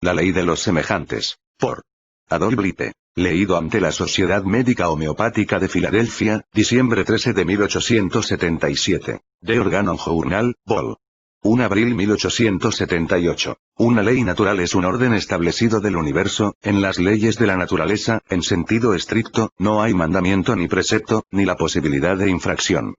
La ley de los semejantes. Por Adolf Blipe. Leído ante la Sociedad Médica Homeopática de Filadelfia, diciembre 13 de 1877. The Organon Journal, Vol. 1 abril 1878. Una ley natural es un orden establecido del universo. En las leyes de la naturaleza, en sentido estricto, no hay mandamiento ni precepto, ni la posibilidad de infracción.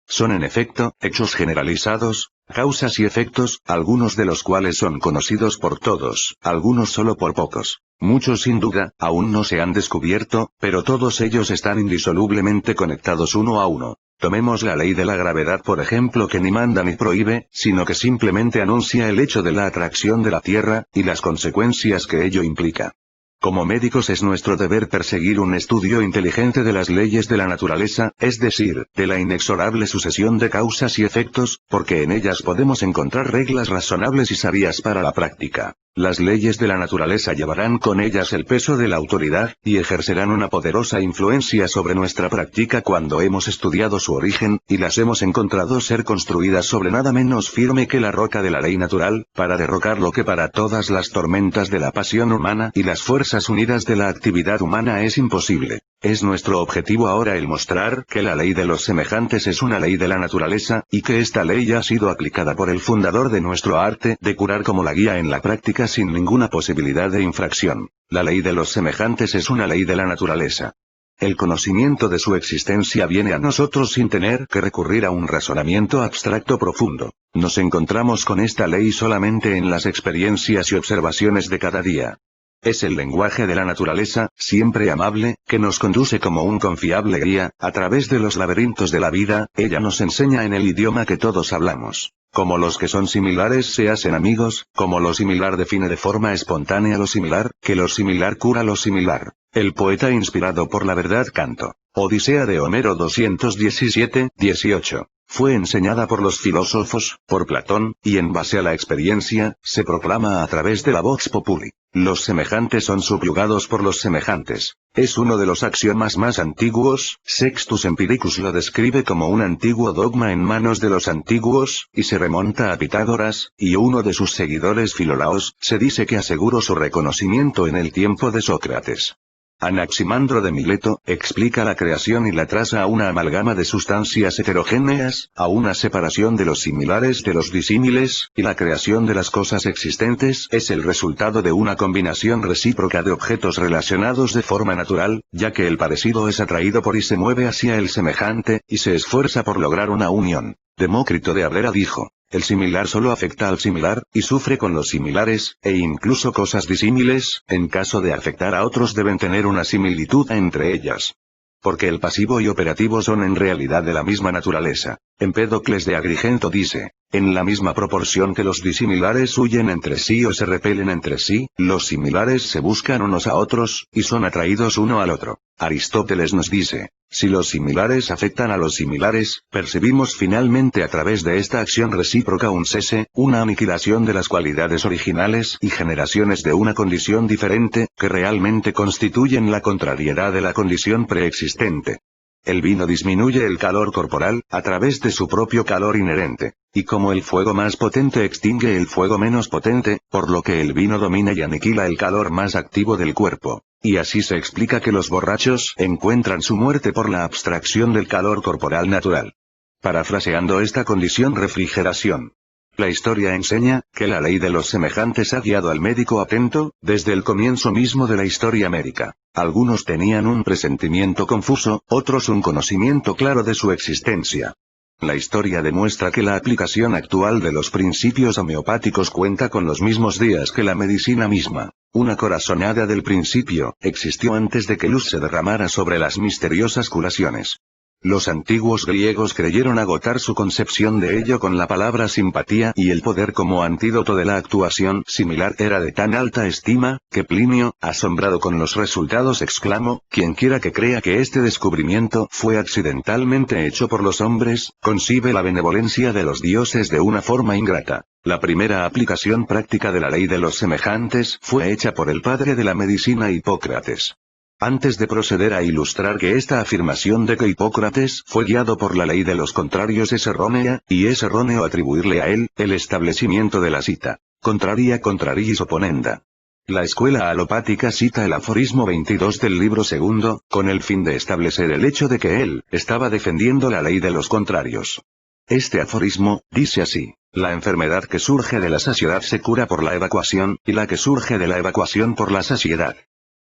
Son en efecto, hechos generalizados, causas y efectos, algunos de los cuales son conocidos por todos, algunos solo por pocos. Muchos sin duda, aún no se han descubierto, pero todos ellos están indisolublemente conectados uno a uno. Tomemos la ley de la gravedad por ejemplo, que ni manda ni prohíbe, sino que simplemente anuncia el hecho de la atracción de la Tierra, y las consecuencias que ello implica. Como médicos es nuestro deber perseguir un estudio inteligente de las leyes de la naturaleza, es decir, de la inexorable sucesión de causas y efectos, porque en ellas podemos encontrar reglas razonables y sabias para la práctica. Las leyes de la naturaleza llevarán con ellas el peso de la autoridad, y ejercerán una poderosa influencia sobre nuestra práctica cuando hemos estudiado su origen, y las hemos encontrado ser construidas sobre nada menos firme que la roca de la ley natural, para derrocar lo que para todas las tormentas de la pasión humana y las fuerzas unidas de la actividad humana es imposible. Es nuestro objetivo ahora el mostrar que la ley de los semejantes es una ley de la naturaleza, y que esta ley ha sido aplicada por el fundador de nuestro arte de curar como la guía en la práctica sin ninguna posibilidad de infracción. La ley de los semejantes es una ley de la naturaleza. El conocimiento de su existencia viene a nosotros sin tener que recurrir a un razonamiento abstracto profundo. Nos encontramos con esta ley solamente en las experiencias y observaciones de cada día. Es el lenguaje de la naturaleza, siempre amable, que nos conduce como un confiable guía, a través de los laberintos de la vida. Ella nos enseña en el idioma que todos hablamos. Como los que son similares se hacen amigos, como lo similar define de forma espontánea lo similar, que lo similar cura lo similar. El poeta inspirado por la verdad canto. Odisea de Homero 217-18. Fue enseñada por los filósofos, por Platón, y en base a la experiencia, se proclama a través de la vox populi. Los semejantes son subyugados por los semejantes. Es uno de los axiomas más antiguos. Sextus Empiricus lo describe como un antiguo dogma en manos de los antiguos, y se remonta a Pitágoras, y uno de sus seguidores Filolaos, se dice que aseguró su reconocimiento en el tiempo de Sócrates. Anaximandro de Mileto, explica la creación y la traza a una amalgama de sustancias heterogéneas, a una separación de los similares de los disímiles, y la creación de las cosas existentes es el resultado de una combinación recíproca de objetos relacionados de forma natural, ya que el parecido es atraído por y se mueve hacia el semejante, y se esfuerza por lograr una unión. Demócrito de Abdera dijo: el similar solo afecta al similar, y sufre con los similares, e incluso cosas disímiles, en caso de afectar a otros deben tener una similitud entre ellas. Porque el pasivo y operativo son en realidad de la misma naturaleza. Empédocles de Agrigento dice: en la misma proporción que los disimilares huyen entre sí o se repelen entre sí, los similares se buscan unos a otros, y son atraídos uno al otro. Aristóteles nos dice: si los similares afectan a los similares, percibimos finalmente a través de esta acción recíproca un cese, una aniquilación de las cualidades originales y generaciones de una condición diferente, que realmente constituyen la contrariedad de la condición preexistente. El vino disminuye el calor corporal, a través de su propio calor inherente. Y como el fuego más potente extingue el fuego menos potente, por lo que el vino domina y aniquila el calor más activo del cuerpo. Y así se explica que los borrachos encuentran su muerte por la abstracción del calor corporal natural. Parafraseando esta condición refrigeración. La historia enseña, que la ley de los semejantes ha guiado al médico atento, desde el comienzo mismo de la historia médica. Algunos tenían un presentimiento confuso, otros un conocimiento claro de su existencia. La historia demuestra que la aplicación actual de los principios homeopáticos cuenta con los mismos días que la medicina misma. Una corazonada del principio, existió antes de que luz se derramara sobre las misteriosas curaciones. Los antiguos griegos creyeron agotar su concepción de ello con la palabra simpatía, y el poder como antídoto de la actuación similar era de tan alta estima, que Plinio, asombrado con los resultados, exclamó: quienquiera que crea que este descubrimiento fue accidentalmente hecho por los hombres, concibe la benevolencia de los dioses de una forma ingrata. La primera aplicación práctica de la ley de los semejantes fue hecha por el padre de la medicina Hipócrates. Antes de proceder a ilustrar que esta afirmación de que Hipócrates fue guiado por la ley de los contrarios es errónea, y es erróneo atribuirle a él, el establecimiento de la cita contraria contrariis oponenda. La escuela alopática cita el aforismo 22 del libro segundo, con el fin de establecer el hecho de que él estaba defendiendo la ley de los contrarios. Este aforismo dice así: la enfermedad que surge de la saciedad se cura por la evacuación, y la que surge de la evacuación por la saciedad.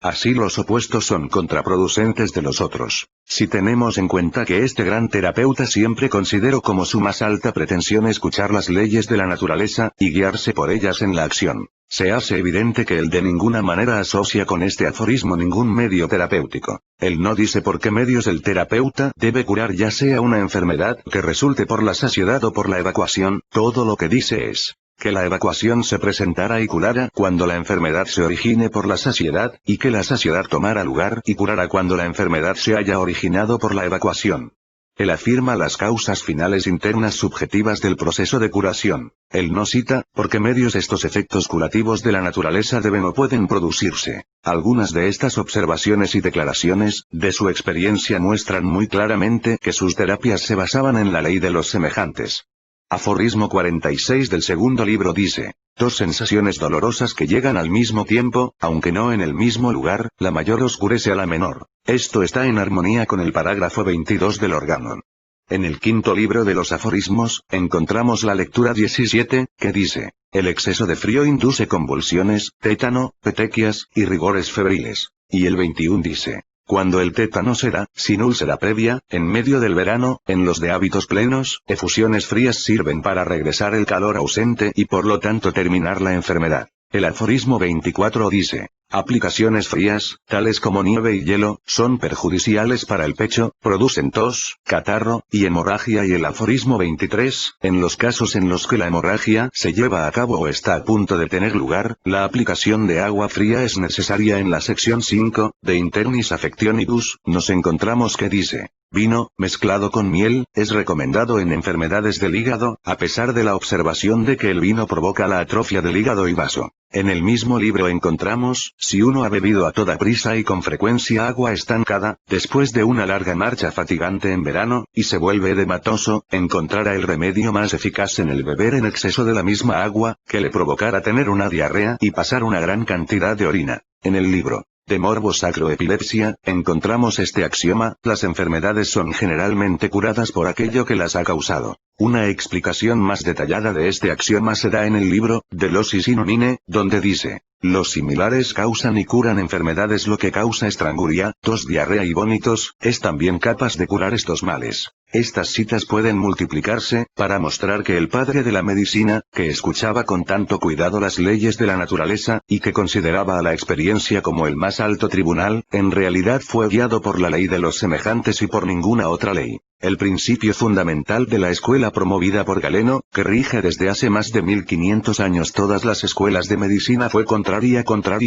Así los opuestos son contraproducentes de los otros. Si tenemos en cuenta que este gran terapeuta siempre consideró como su más alta pretensión escuchar las leyes de la naturaleza, y guiarse por ellas en la acción, se hace evidente que él de ninguna manera asocia con este aforismo ningún medio terapéutico. Él no dice por qué medios el terapeuta debe curar ya sea una enfermedad que resulte por la saciedad o por la evacuación, todo lo que dice es que la evacuación se presentara y curara cuando la enfermedad se origine por la saciedad, y que la saciedad tomara lugar y curara cuando la enfermedad se haya originado por la evacuación. Él afirma las causas finales internas subjetivas del proceso de curación. Él no cita por qué medios estos efectos curativos de la naturaleza deben o pueden producirse. Algunas de estas observaciones y declaraciones de su experiencia muestran muy claramente que sus terapias se basaban en la ley de los semejantes. Aforismo 46 del segundo libro dice: dos sensaciones dolorosas que llegan al mismo tiempo, aunque no en el mismo lugar, la mayor oscurece a la menor. Esto está en armonía con el parágrafo 22 del Organon. En el quinto libro de los aforismos, encontramos la lectura 17, que dice: el exceso de frío induce convulsiones, tétano, petequias, y rigores febriles. Y el 21 dice: cuando el tétano se da, sin úlcera previa, en medio del verano, en los de hábitos plenos, efusiones frías sirven para regresar el calor ausente y por lo tanto terminar la enfermedad. El aforismo 24 dice: aplicaciones frías, tales como nieve y hielo, son perjudiciales para el pecho, producen tos, catarro, y hemorragia. Y el aforismo 23, en los casos en los que la hemorragia se lleva a cabo o está a punto de tener lugar, la aplicación de agua fría es necesaria. En la sección 5, de Internis Affectionibus, nos encontramos que dice: vino, mezclado con miel, es recomendado en enfermedades del hígado, a pesar de la observación de que el vino provoca la atrofia del hígado y vaso. En el mismo libro encontramos: si uno ha bebido a toda prisa y con frecuencia agua estancada, después de una larga marcha fatigante en verano, y se vuelve edematoso, encontrará el remedio más eficaz en el beber en exceso de la misma agua, que le provocara tener una diarrea y pasar una gran cantidad de orina. En el libro de Morbo Sacro Epilepsia, encontramos este axioma: las enfermedades son generalmente curadas por aquello que las ha causado. Una explicación más detallada de este axioma se da en el libro de Losis in Nomine, donde dice: los similares causan y curan enfermedades. Lo que causa estranguria, tos, diarrea y vómitos, es también capaz de curar estos males. Estas citas pueden multiplicarse, para mostrar que el padre de la medicina, que escuchaba con tanto cuidado las leyes de la naturaleza, y que consideraba a la experiencia como el más alto tribunal, en realidad fue guiado por la ley de los semejantes y por ninguna otra ley. El principio fundamental de la escuela promovida por Galeno, que rige desde hace más de 1500 años todas las escuelas de medicina, fue contraria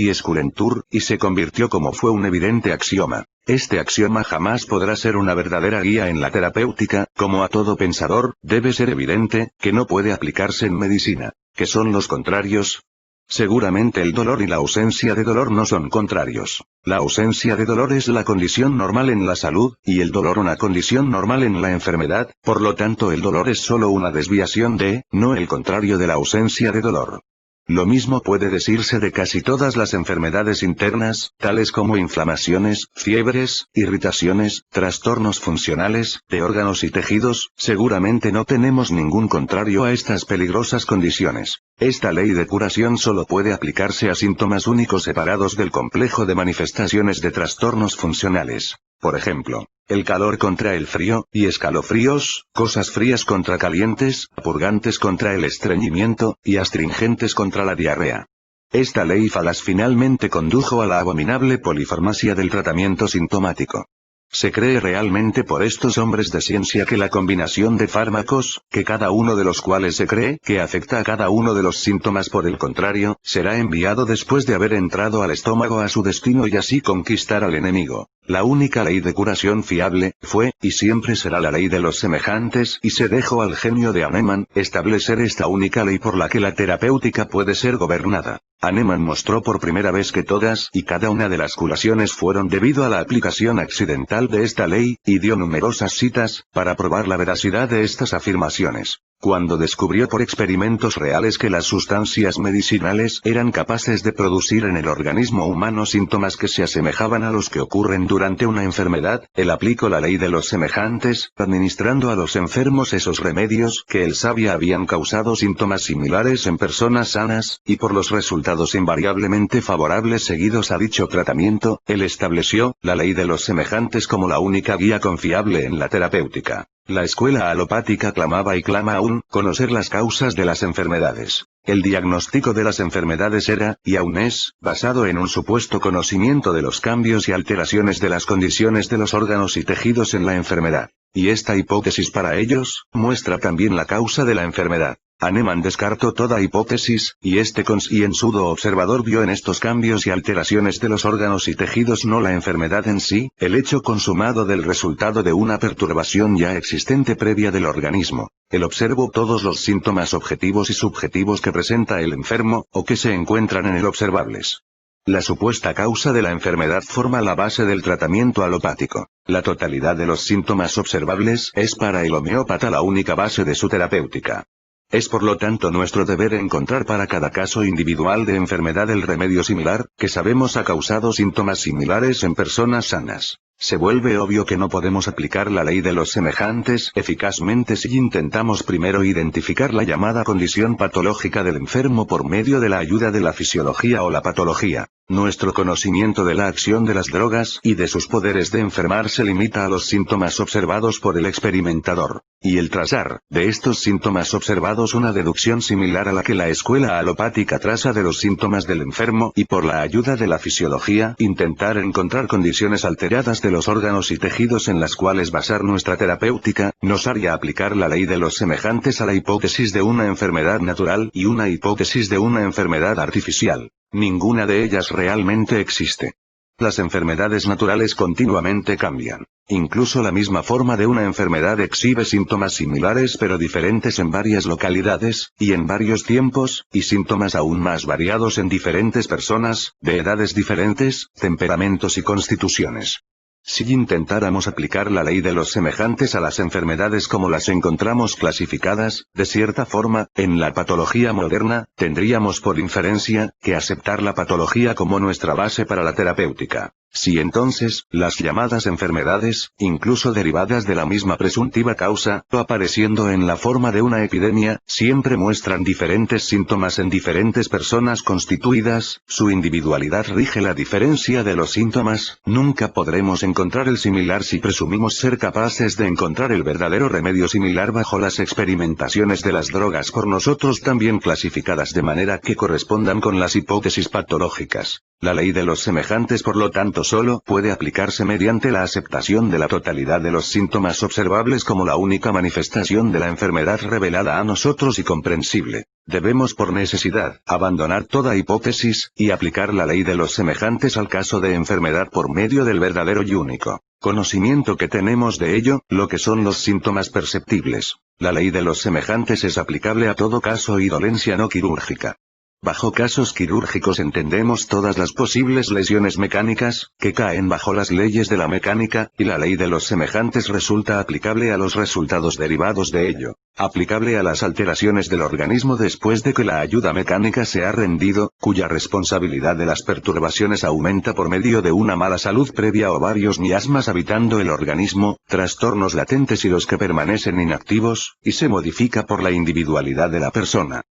escurentur, y se convirtió como fue un evidente axioma. Este axioma jamás podrá ser una verdadera guía en la terapéutica. Como a todo pensador, debe ser evidente que no puede aplicarse en medicina. ¿Qué son los contrarios? Seguramente el dolor y la ausencia de dolor no son contrarios. La ausencia de dolor es la condición normal en la salud, y el dolor una condición normal en la enfermedad. Por lo tanto, el dolor es solo una desviación de, no el contrario de la ausencia de dolor. Lo mismo puede decirse de casi todas las enfermedades internas, tales como inflamaciones, fiebres, irritaciones, trastornos funcionales, de órganos y tejidos. Seguramente no tenemos ningún contrario a estas peligrosas condiciones. Esta ley de curación solo puede aplicarse a síntomas únicos separados del complejo de manifestaciones de trastornos funcionales. Por ejemplo, el calor contra el frío, y escalofríos, cosas frías contra calientes, purgantes contra el estreñimiento, y astringentes contra la diarrea. Esta ley falaz finalmente condujo a la abominable polifarmacia del tratamiento sintomático. Se cree realmente por estos hombres de ciencia que la combinación de fármacos, que cada uno de los cuales se cree que afecta a cada uno de los síntomas por el contrario, será enviado después de haber entrado al estómago a su destino y así conquistar al enemigo. La única ley de curación fiable, fue, y siempre será la ley de los semejantes, y se dejó al genio de Hahnemann establecer esta única ley por la que la terapéutica puede ser gobernada. Hahnemann mostró por primera vez que todas y cada una de las curaciones fueron debido a la aplicación accidental de esta ley, y dio numerosas citas para probar la veracidad de estas afirmaciones. Cuando descubrió por experimentos reales que las sustancias medicinales eran capaces de producir en el organismo humano síntomas que se asemejaban a los que ocurren durante una enfermedad, él aplicó la ley de los semejantes, administrando a los enfermos esos remedios que él sabía habían causado síntomas similares en personas sanas, y por los resultados invariablemente favorables seguidos a dicho tratamiento, él estableció la ley de los semejantes como la única guía confiable en la terapéutica. La escuela alopática clamaba y clama aún, conocer las causas de las enfermedades. El diagnóstico de las enfermedades era, y aún es, basado en un supuesto conocimiento de los cambios y alteraciones de las condiciones de los órganos y tejidos en la enfermedad. Y esta hipótesis para ellos, muestra también la causa de la enfermedad. Hahnemann descartó toda hipótesis, y este concienzudo observador vio en estos cambios y alteraciones de los órganos y tejidos no la enfermedad en sí, el hecho consumado del resultado de una perturbación ya existente previa del organismo. Él observó todos los síntomas objetivos y subjetivos que presenta el enfermo, o que se encuentran en él observables. La supuesta causa de la enfermedad forma la base del tratamiento alopático. La totalidad de los síntomas observables es para el homeópata la única base de su terapéutica. Es por lo tanto nuestro deber encontrar para cada caso individual de enfermedad el remedio similar, que sabemos ha causado síntomas similares en personas sanas. Se vuelve obvio que no podemos aplicar la ley de los semejantes eficazmente si intentamos primero identificar la llamada condición patológica del enfermo por medio de la ayuda de la fisiología o la patología. Nuestro conocimiento de la acción de las drogas y de sus poderes de enfermar se limita a los síntomas observados por el experimentador, y el trazar, de estos síntomas observados una deducción similar a la que la escuela alopática traza de los síntomas del enfermo y por la ayuda de la fisiología intentar encontrar condiciones alteradas de los órganos y tejidos en las cuales basar nuestra terapéutica, nos haría aplicar la ley de los semejantes a la hipótesis de una enfermedad natural y una hipótesis de una enfermedad artificial. Ninguna de ellas realmente existe. Las enfermedades naturales continuamente cambian. Incluso la misma forma de una enfermedad exhibe síntomas similares pero diferentes en varias localidades, y en varios tiempos, y síntomas aún más variados en diferentes personas, de edades diferentes, temperamentos y constituciones. Si intentáramos aplicar la ley de los semejantes a las enfermedades como las encontramos clasificadas, de cierta forma, en la patología moderna, tendríamos por inferencia, que aceptar la patología como nuestra base para la terapéutica. Si entonces, las llamadas enfermedades, incluso derivadas de la misma presuntiva causa, o apareciendo en la forma de una epidemia, siempre muestran diferentes síntomas en diferentes personas constituidas, su individualidad rige la diferencia de los síntomas, nunca podremos encontrar el similar si presumimos ser capaces de encontrar el verdadero remedio similar bajo las experimentaciones de las drogas por nosotros también clasificadas de manera que correspondan con las hipótesis patológicas. La ley de los semejantes por lo tanto solo puede aplicarse mediante la aceptación de la totalidad de los síntomas observables como la única manifestación de la enfermedad revelada a nosotros y comprensible. Debemos por necesidad abandonar toda hipótesis, y aplicar la ley de los semejantes al caso de enfermedad por medio del verdadero y único conocimiento que tenemos de ello, lo que son los síntomas perceptibles. La ley de los semejantes es aplicable a todo caso y dolencia no quirúrgica. Bajo casos quirúrgicos entendemos todas las posibles lesiones mecánicas, que caen bajo las leyes de la mecánica, y la ley de los semejantes resulta aplicable a los resultados derivados de ello. Aplicable a las alteraciones del organismo después de que la ayuda mecánica se ha rendido, cuya responsabilidad de las perturbaciones aumenta por medio de una mala salud previa o varios miasmas habitando el organismo, trastornos latentes y los que permanecen inactivos, y se modifica por la individualidad de la persona.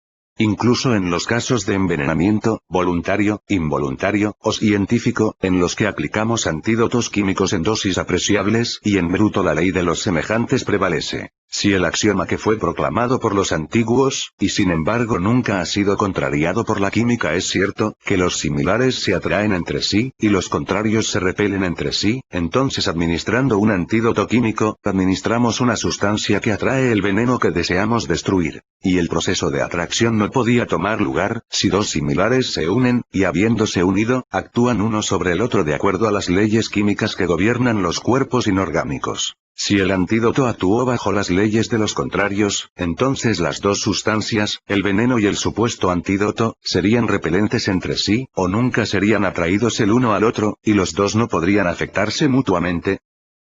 Incluso en los casos de envenenamiento, voluntario, involuntario, o científico, en los que aplicamos antídotos químicos en dosis apreciables, y en bruto la ley de los semejantes prevalece. Si el axioma que fue proclamado por los antiguos, y sin embargo nunca ha sido contrariado por la química es cierto, que los similares se atraen entre sí, y los contrarios se repelen entre sí, entonces administrando un antídoto químico, administramos una sustancia que atrae el veneno que deseamos destruir. Y el proceso de atracción no podía tomar lugar, si dos similares se unen, y habiéndose unido, actúan uno sobre el otro de acuerdo a las leyes químicas que gobiernan los cuerpos inorgánicos. Si el antídoto actuó bajo las leyes de los contrarios, entonces las dos sustancias, el veneno y el supuesto antídoto, serían repelentes entre sí, o nunca serían atraídos el uno al otro, y los dos no podrían afectarse mutuamente.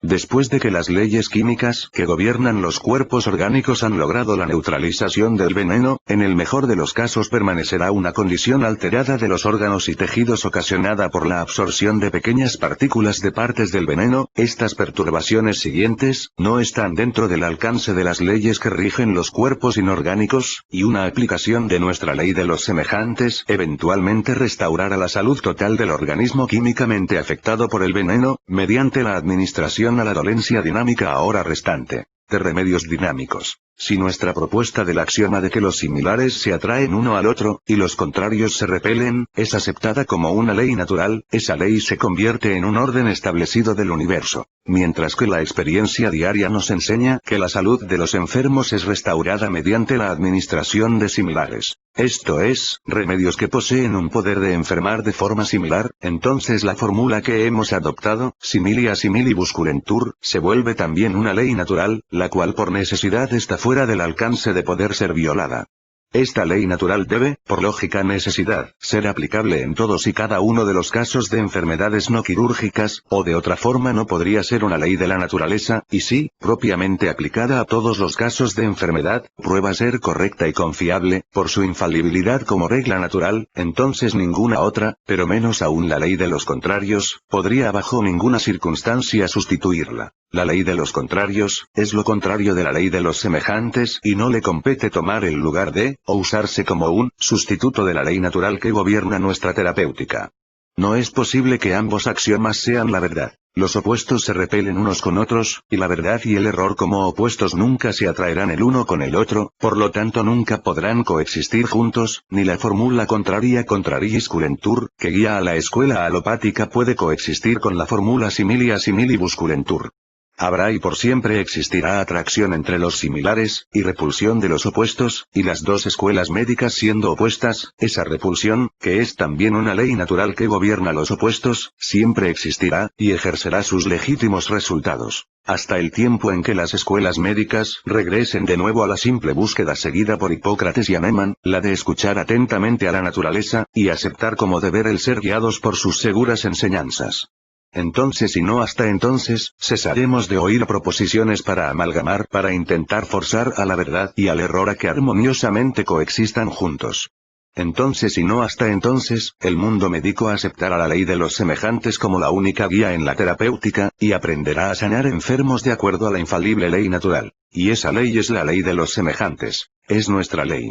Después de que las leyes químicas que gobiernan los cuerpos orgánicos han logrado la neutralización del veneno, en el mejor de los casos permanecerá una condición alterada de los órganos y tejidos ocasionada por la absorción de pequeñas partículas de partes del veneno. Estas perturbaciones siguientes no están dentro del alcance de las leyes que rigen los cuerpos inorgánicos, y una aplicación de nuestra ley de los semejantes eventualmente restaurará la salud total del organismo químicamente afectado por el veneno, mediante la administración a la dolencia dinámica ahora restante, de remedios dinámicos. Si nuestra propuesta del axioma de que los similares se atraen uno al otro, y los contrarios se repelen, es aceptada como una ley natural, esa ley se convierte en un orden establecido del universo. Mientras que la experiencia diaria nos enseña que la salud de los enfermos es restaurada mediante la administración de similares. Esto es, remedios que poseen un poder de enfermar de forma similar, entonces la fórmula que hemos adoptado, similia similibus curentur, se vuelve también una ley natural, la cual por necesidad está fuera del alcance de poder ser violada. Esta ley natural debe, por lógica necesidad, ser aplicable en todos y cada uno de los casos de enfermedades no quirúrgicas, o de otra forma no podría ser una ley de la naturaleza, y si, propiamente aplicada a todos los casos de enfermedad, prueba ser correcta y confiable, por su infalibilidad como regla natural, entonces ninguna otra, pero menos aún la ley de los contrarios, podría bajo ninguna circunstancia sustituirla. La ley de los contrarios, es lo contrario de la ley de los semejantes y no le compete tomar el lugar de, o usarse como un, sustituto de la ley natural que gobierna nuestra terapéutica. No es posible que ambos axiomas sean la verdad. Los opuestos se repelen unos con otros, y la verdad y el error como opuestos nunca se atraerán el uno con el otro, por lo tanto nunca podrán coexistir juntos, ni la fórmula contraria contrariis curentur, que guía a la escuela alopática puede coexistir con la fórmula similia similibus curentur. Habrá y por siempre existirá atracción entre los similares, y repulsión de los opuestos, y las dos escuelas médicas siendo opuestas, esa repulsión, que es también una ley natural que gobierna los opuestos, siempre existirá, y ejercerá sus legítimos resultados. Hasta el tiempo en que las escuelas médicas regresen de nuevo a la simple búsqueda seguida por Hipócrates y Anemán, la de escuchar atentamente a la naturaleza, y aceptar como deber el ser guiados por sus seguras enseñanzas. Entonces y no hasta entonces, cesaremos de oír proposiciones para amalgamar, para intentar forzar a la verdad y al error a que armoniosamente coexistan juntos. Entonces y no hasta entonces, el mundo médico aceptará la ley de los semejantes como la única guía en la terapéutica, y aprenderá a sanar enfermos de acuerdo a la infalible ley natural. Y esa ley es la ley de los semejantes. Es nuestra ley.